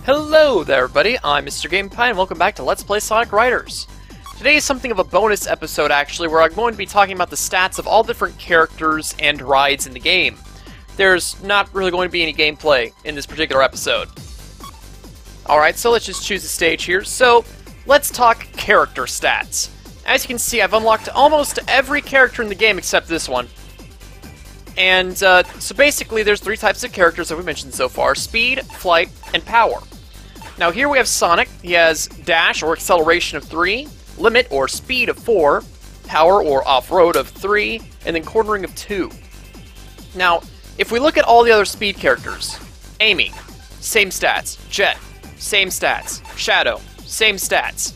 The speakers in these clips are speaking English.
Hello there everybody, I'm Mr. GamePie and welcome back to Let's Play Sonic Riders. Today is something of a bonus episode actually, where I'm going to be talking about the stats of all different characters and rides in the game. There's not really going to be any gameplay in this particular episode. Alright, so let's just choose a stage here. So, let's talk character stats. As you can see, I've unlocked almost every character in the game except this one. And, so basically there's three types of characters that we mentioned so far: speed, flight, and power. Now here we have Sonic. He has dash or acceleration of 3, limit or speed of 4, power or off-road of 3, and then cornering of 2. Now, if we look at all the other speed characters, Amy, same stats. Jet, same stats. Shadow, same stats.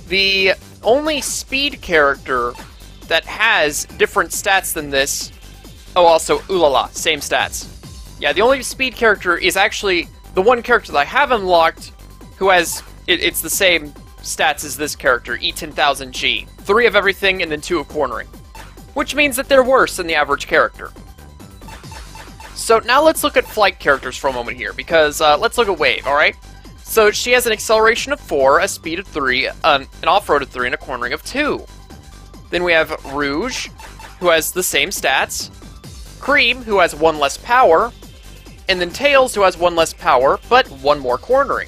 The only speed character that has different stats than this, oh, also Ulala, same stats. Yeah, the only speed character is actually the one character that I have unlocked who has, it's the same stats as this character, E10000G. 3 of everything and then 2 of cornering. Which means that they're worse than the average character. So now let's look at flight characters for a moment here, because let's look at Wave, alright? So she has an acceleration of 4, a speed of 3, an off-road of 3, and a cornering of 2. Then we have Rouge, who has the same stats. Cream, who has 1 less power. And then Tails, who has 1 less power, but 1 more cornering.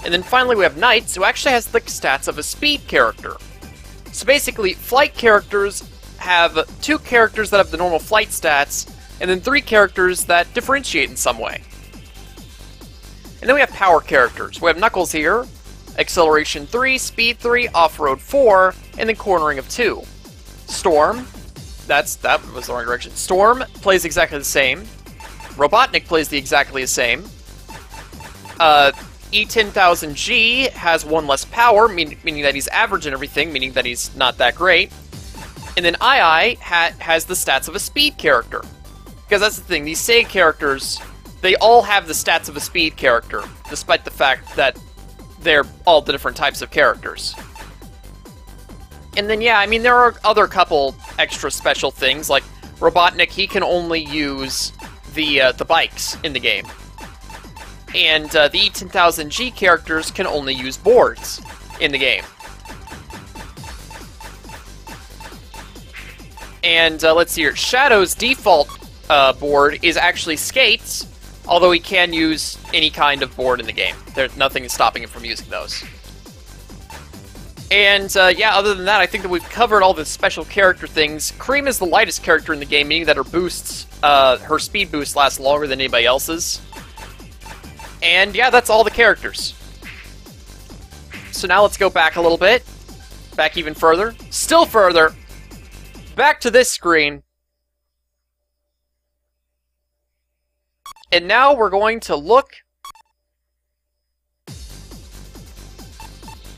And then finally we have Knights, who actually has the stats of a speed character. So basically, flight characters have 2 characters that have the normal flight stats, and then 3 characters that differentiate in some way. And then we have power characters. We have Knuckles here, acceleration 3, speed 3, off-road 4, and then cornering of 2. Storm, that was the wrong direction. Storm plays exactly the same. Robotnik plays exactly the same. E10000G has 1 less power, meaning that he's average and everything, meaning that he's not that great. And then II has the stats of a speed character. Because that's the thing, these Sega characters, they all have the stats of a speed character, despite the fact that they're all the different types of characters. And then, yeah, I mean, there are other couple extra special things, like Robotnik, he can only use the bikes in the game. And the E10000G characters can only use boards in the game. And let's see here, Shadow's default board is actually skates, although he can use any kind of board in the game. There's nothing stopping him from using those. And yeah, other than that, I think that we've covered all the special character things. Cream is the lightest character in the game, meaning that her boosts, her speed boost lasts longer than anybody else's. And yeah, that's all the characters. So now let's go back a little bit. Back even further. Still further. Back to this screen. And now we're going to look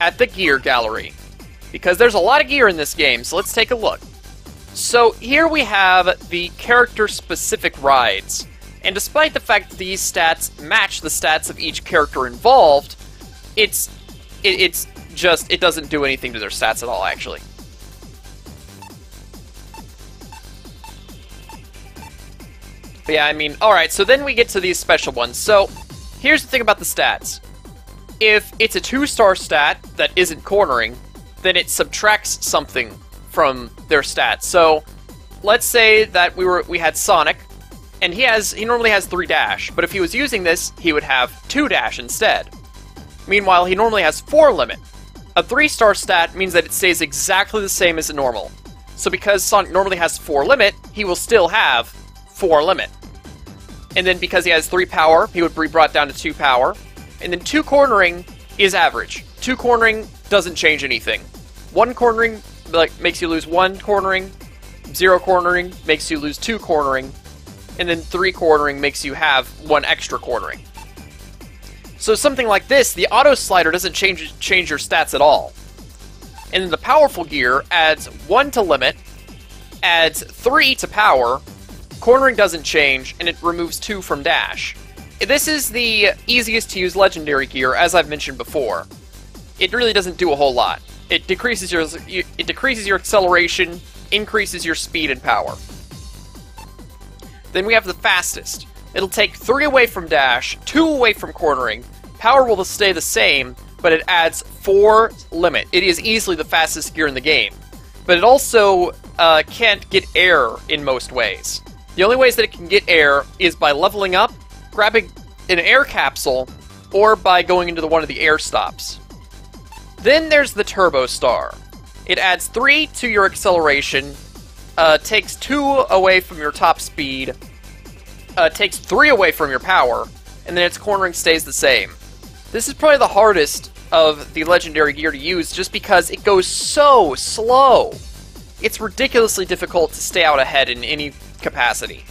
at the gear gallery, because there's a lot of gear in this game, so let's take a look. So here we have the character-specific rides, and despite the fact that these stats match the stats of each character involved, it doesn't do anything to their stats at all, actually. But yeah, I mean, alright, so then we get to these special ones. So, here's the thing about the stats. If it's a 2-star stat that isn't cornering, then it subtracts something from their stats. So, let's say that we had Sonic, and he normally has 3 dash, but if he was using this, he would have 2 dash instead. Meanwhile, he normally has 4 limit. A 3-star stat means that it stays exactly the same as a normal. So because Sonic normally has 4 limit, he will still have 4 limit. And then because he has 3 power, he would be brought down to 2 power. And then 2 cornering is average. 2 cornering doesn't change anything. 1 cornering makes you lose 1 cornering. 0 cornering makes you lose 2 cornering. And then 3 cornering makes you have 1 extra cornering. So something like this, the auto slider doesn't change your stats at all. And then the powerful gear adds 1 to limit, adds 3 to power, cornering doesn't change, and it removes 2 from dash. This is the easiest to use legendary gear, as I've mentioned before. It really doesn't do a whole lot. It decreases your acceleration, increases your speed and power. Then we have the fastest. It'll take 3 away from dash, 2 away from cornering, Power will stay the same, but it adds 4 limit. It is easily the fastest gear in the game. But it also can't get air in most ways. The only ways that it can get air is by leveling up, grabbing an air capsule, or by going into one of the air stops. Then there's the Turbo Star. It adds 3 to your acceleration, takes 2 away from your top speed, takes 3 away from your power, and then its cornering stays the same. This is probably the hardest of the legendary gear to use just because it goes so slow. It's ridiculously difficult to stay out ahead in any capacity.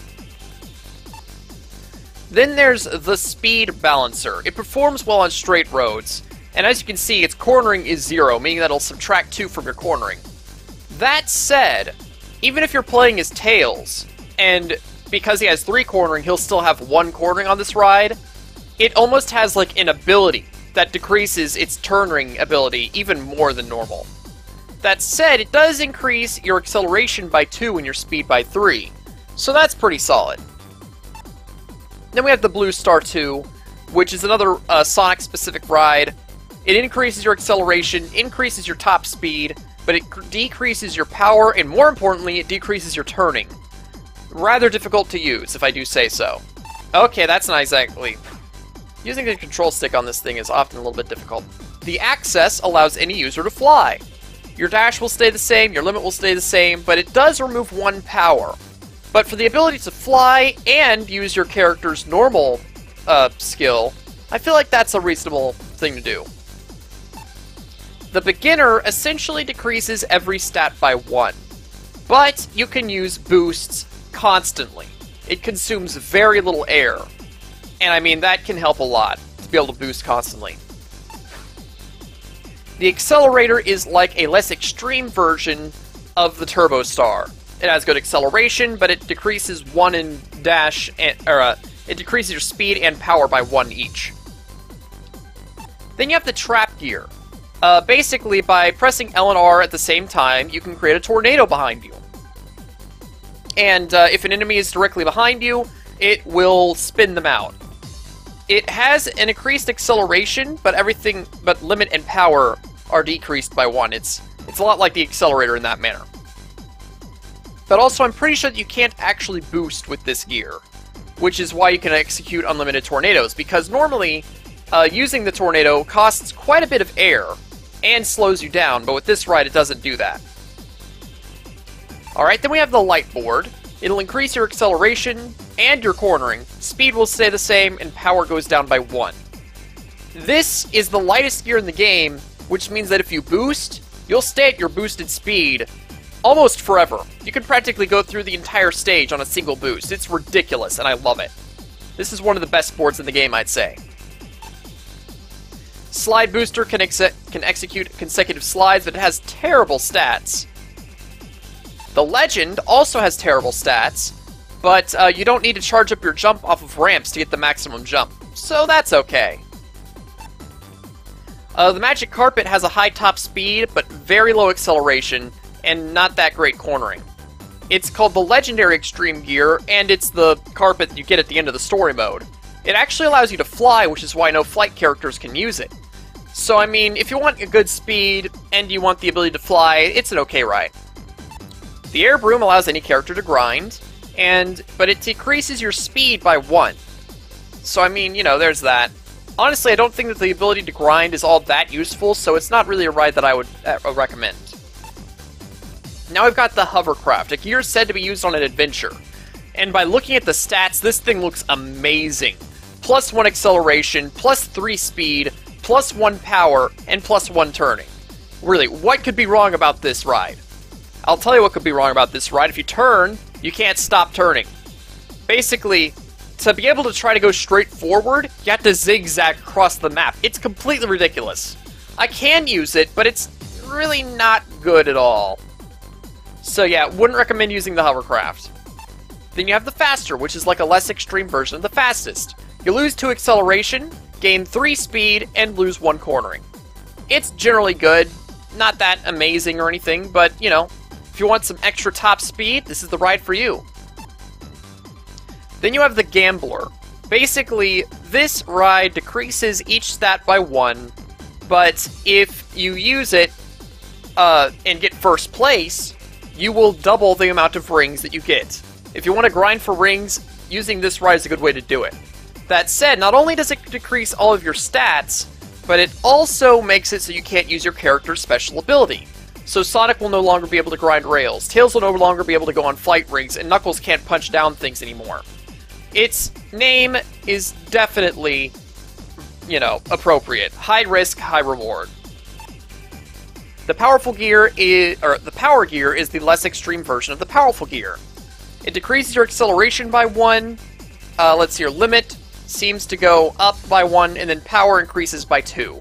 Then there's the Speed Balancer. It performs well on straight roads, and as you can see, its cornering is 0, meaning that it'll subtract 2 from your cornering. That said, even if you're playing as Tails, and because he has 3 cornering, he'll still have 1 cornering on this ride, it almost has like an ability that decreases its turning ability even more than normal. That said, it does increase your acceleration by 2 and your speed by 3, so that's pretty solid. Then we have the Blue Star 2, which is another Sonic-specific ride. It increases your acceleration, increases your top speed, but it decreases your power, and more importantly, it decreases your turning. Rather difficult to use, if I do say so. Okay, that's not exactly... Using the control stick on this thing is often a little bit difficult. The Access allows any user to fly. Your dash will stay the same, your limit will stay the same, but it does remove 1 power. But for the ability to fly and use your character's normal skill, I feel like that's a reasonable thing to do. The Beginner essentially decreases every stat by 1, but you can use boosts constantly. It consumes very little air, and I mean that can help a lot to be able to boost constantly. The Accelerator is like a less extreme version of the Turbo Star. It has good acceleration, but it decreases 1 in dash, it decreases your speed and power by 1 each. Then you have the Trap Gear. Basically, by pressing L and R at the same time, you can create a tornado behind you. And if an enemy is directly behind you, it will spin them out. It has an increased acceleration, but limit and power are decreased by 1. It's a lot like the Accelerator in that manner. But also, I'm pretty sure that you can't actually boost with this gear, which is why you can execute unlimited tornadoes, because normally, using the tornado costs quite a bit of air, and slows you down, but with this ride it doesn't do that. Alright, then we have the Light Board. It'll increase your acceleration and your cornering, speed will stay the same, and power goes down by 1. This is the lightest gear in the game, which means that if you boost, you'll stay at your boosted speed almost forever. You can practically go through the entire stage on a single boost. It's ridiculous, and I love it. This is one of the best boards in the game, I'd say. Slide Booster can execute consecutive slides, but it has terrible stats. The Legend also has terrible stats, but you don't need to charge up your jump off of ramps to get the maximum jump, so that's okay. The Magic Carpet has a high top speed, but very low acceleration, and not that great cornering. It's called the Legendary Extreme Gear, and it's the carpet that you get at the end of the story mode. It actually allows you to fly, which is why no flight characters can use it. So, I mean, if you want a good speed, and you want the ability to fly, it's an okay ride. The Air Broom allows any character to grind, but it decreases your speed by 1. So, I mean, you know, there's that. Honestly, I don't think that the ability to grind is all that useful, so it's not really a ride that I would recommend. Now we've got the Hovercraft, a gear said to be used on an adventure. And by looking at the stats, this thing looks amazing. Plus 1 acceleration, plus 3 speed, plus 1 power, and plus 1 turning. Really, what could be wrong about this ride? I'll tell you what could be wrong about this ride. If you turn, you can't stop turning. Basically, to be able to try to go straight forward, you have to zigzag across the map. It's completely ridiculous. I can use it, but it's really not good at all. So yeah, wouldn't recommend using the Hovercraft. Then you have the Faster, which is like a less extreme version of the Fastest. You lose 2 acceleration, gain 3 speed, and lose 1 cornering. It's generally good, not that amazing or anything, but, you know, if you want some extra top speed, this is the ride for you. Then you have the Gambler. Basically, this ride decreases each stat by 1, but if you use it and get first place, you will double the amount of rings that you get. If you want to grind for rings, using this ride is a good way to do it. That said, not only does it decrease all of your stats, but it also makes it so you can't use your character's special ability. So Sonic will no longer be able to grind rails, Tails will no longer be able to go on flight rings, and Knuckles can't punch down things anymore. Its name is definitely, appropriate. High risk, high reward. The powerful gear is, or the power gear is the less extreme version of the powerful gear. It decreases your acceleration by 1. Let's see, your limit seems to go up by 1, and then power increases by 2.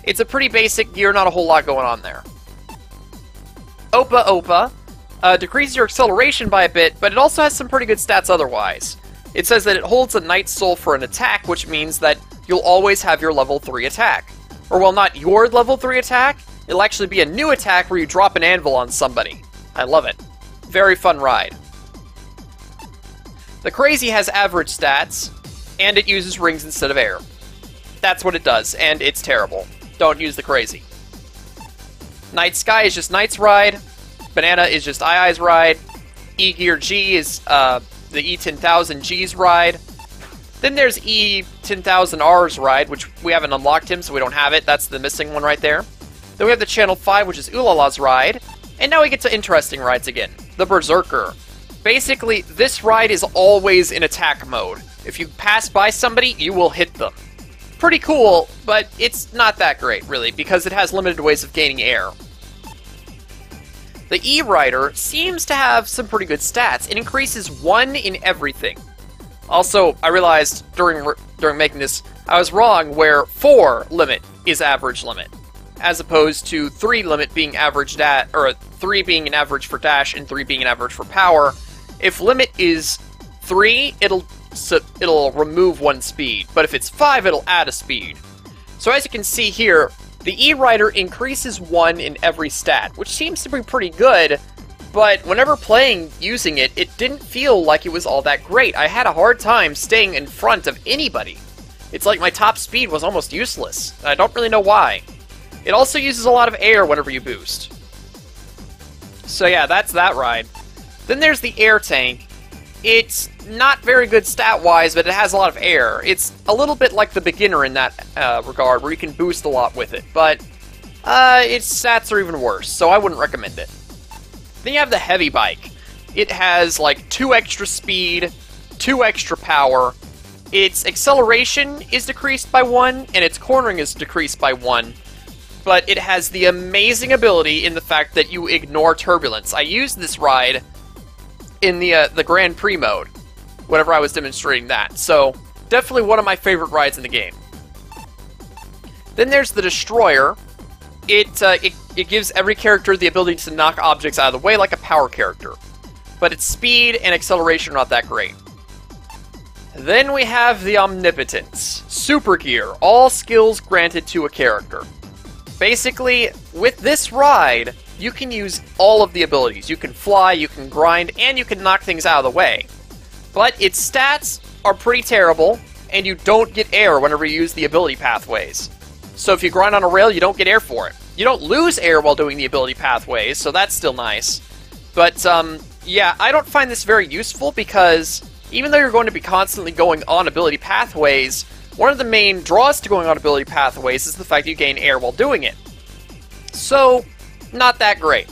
It's a pretty basic gear, not a whole lot going on there. Opa Opa decreases your acceleration by a bit, but it also has some pretty good stats otherwise. It says that it holds a Knight's Soul for an attack, which means that you'll always have your level 3 attack. Or, well, not your level 3 attack, it'll actually be a new attack where you drop an anvil on somebody. I love it. Very fun ride. The Crazy has average stats, and it uses rings instead of air. That's what it does, and it's terrible. Don't use the Crazy. Night Sky is just Knight's ride. Banana is just I's ride. E-Gear G is the E10000G's ride. Then there's E10000R's ride, which we haven't unlocked him, so we don't have it. That's the missing one right there. Then we have the Channel 5, which is Ulala's ride. And now we get to interesting rides again. The Berserker. Basically, this ride is always in attack mode. If you pass by somebody, you will hit them. Pretty cool, but it's not that great, really, because it has limited ways of gaining air. The E-Rider seems to have some pretty good stats. It increases 1 in everything. Also, I realized during making this, I was wrong where 4 limit is average limit, as opposed to 3 limit being average or 3 being an average for dash and 3 being an average for power. If limit is 3, it'll remove 1 speed, but if it's 5, it'll add a speed. So as you can see here, the E-Rider increases 1 in every stat, which seems to be pretty good, but whenever playing using it, it didn't feel like it was all that great. I had a hard time staying in front of anybody. It's like my top speed was almost useless. I don't really know why. It also uses a lot of air whenever you boost. So yeah, that's that ride. Then there's the Air Tank. It's not very good stat-wise, but it has a lot of air. It's a little bit like the Beginner in that regard, where you can boost a lot with it, but its stats are even worse, so I wouldn't recommend it. Then you have the Heavy Bike. It has, like, 2 extra speed, 2 extra power. Its acceleration is decreased by 1, and its cornering is decreased by 1. But it has the amazing ability in the fact that you ignore turbulence. I used this ride in the Grand Prix mode, whenever I was demonstrating that. So, definitely one of my favorite rides in the game. Then there's the Destroyer. It gives every character the ability to knock objects out of the way like a power character. But its speed and acceleration are not that great. Then we have the Omnipotence. Super Gear. All skills granted to a character. Basically, with this ride, you can use all of the abilities. You can fly, you can grind, and you can knock things out of the way. But its stats are pretty terrible, and you don't get air whenever you use the ability pathways. So if you grind on a rail, you don't get air for it. You don't lose air while doing the ability pathways, so that's still nice. But, yeah, I don't find this very useful because even though you're going to be constantly going on ability pathways, one of the main draws to going on ability pathways is the fact that you gain air while doing it. So, not that great.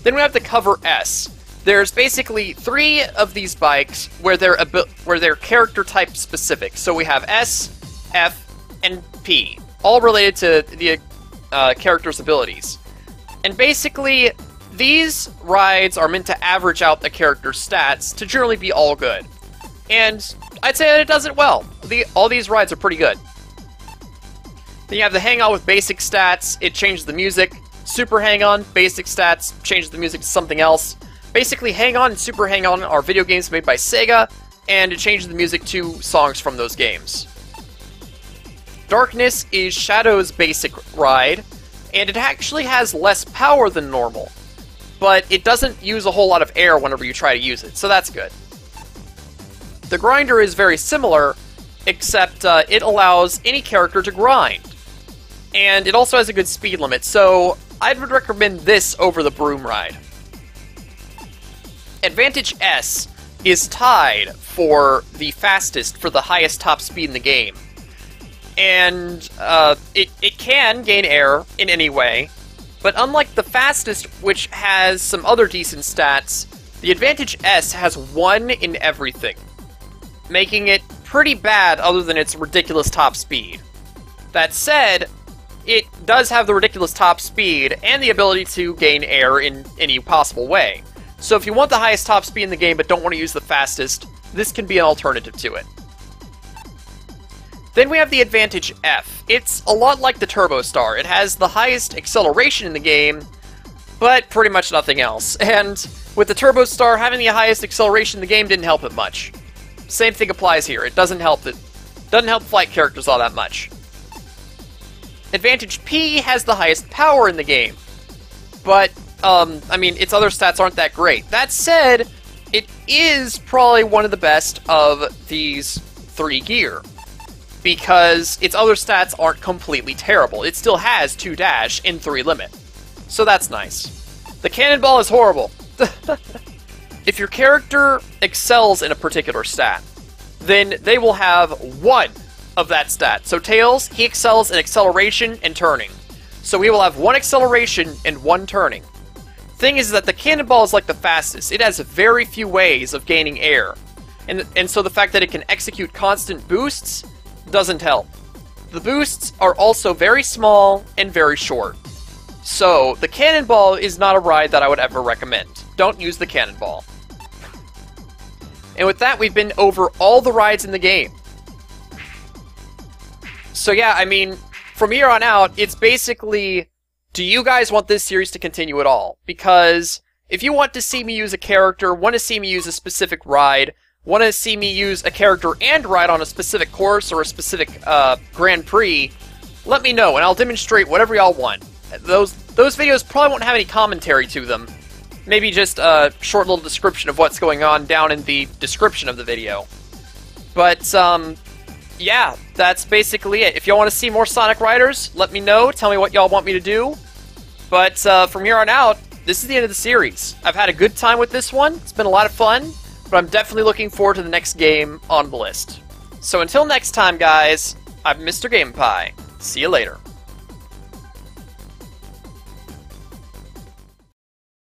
Then we have the Cover S. There's basically 3 of these bikes where they're character type specific. So we have S, F, and P, all related to the character's abilities. And basically, these rides are meant to average out the character's stats to generally be all good. And I'd say that it does it well. All these rides are pretty good. Then you have the Hang On with basic stats. It changes the music. Super Hang On, basic stats, changes the music to something else. Basically, Hang On and Super Hang On are video games made by Sega, and it changes the music to songs from those games. Darkness is Shadow's basic ride, and it actually has less power than normal, but it doesn't use a whole lot of air whenever you try to use it, so that's good. The grinder is very similar, except it allows any character to grind. And it also has a good speed limit, so I would recommend this over the broom ride. Advantage S is tied for the fastest, for the highest top speed in the game. And it can gain air in any way, but unlike the fastest, which has some other decent stats, the Advantage S has 1 in everything, making it pretty bad other than its ridiculous top speed. That said, it does have the ridiculous top speed and the ability to gain air in any possible way. So if you want the highest top speed in the game but don't want to use the fastest, this can be an alternative to it. Then we have the Advantage F. It's a lot like the Turbo Star. It has the highest acceleration in the game, but pretty much nothing else. And with the Turbo Star, having the highest acceleration in the game didn't help it much. Same thing applies here. It doesn't help flight characters all that much. Advantage P has the highest power in the game, but I mean, its other stats aren't that great. That said, it is probably one of the best of these 3 gear, because its other stats aren't completely terrible. It still has 2 dash and 3 limit, so that's nice. The cannonball is horrible. If your character excels in a particular stat, then they will have 1 of that stat. So Tails, he excels in acceleration and turning. So he will have 1 acceleration and 1 turning. Thing is that the cannonball is like the fastest. It has very few ways of gaining air. And so the fact that it can execute constant boosts doesn't help. The boosts are also very small and very short. So the cannonball is not a ride that I would ever recommend. Don't use the cannonball. And with that, we've been over all the rides in the game. So yeah, I mean, from here on out, it's basically, do you guys want this series to continue at all? Because if you want to see me use a character, want to see me use a specific ride, want to see me use a character and ride on a specific course or a specific Grand Prix, let me know and I'll demonstrate whatever y'all want. Those videos probably won't have any commentary to them. Maybe just a short little description of what's going on down in the description of the video. But, yeah, that's basically it. If y'all want to see more Sonic Riders, let me know. Tell me what y'all want me to do. But from here on out, this is the end of the series. I've had a good time with this one. It's been a lot of fun. But I'm definitely looking forward to the next game on the list. So until next time, guys, I'm Mr. Game Pie. See you later.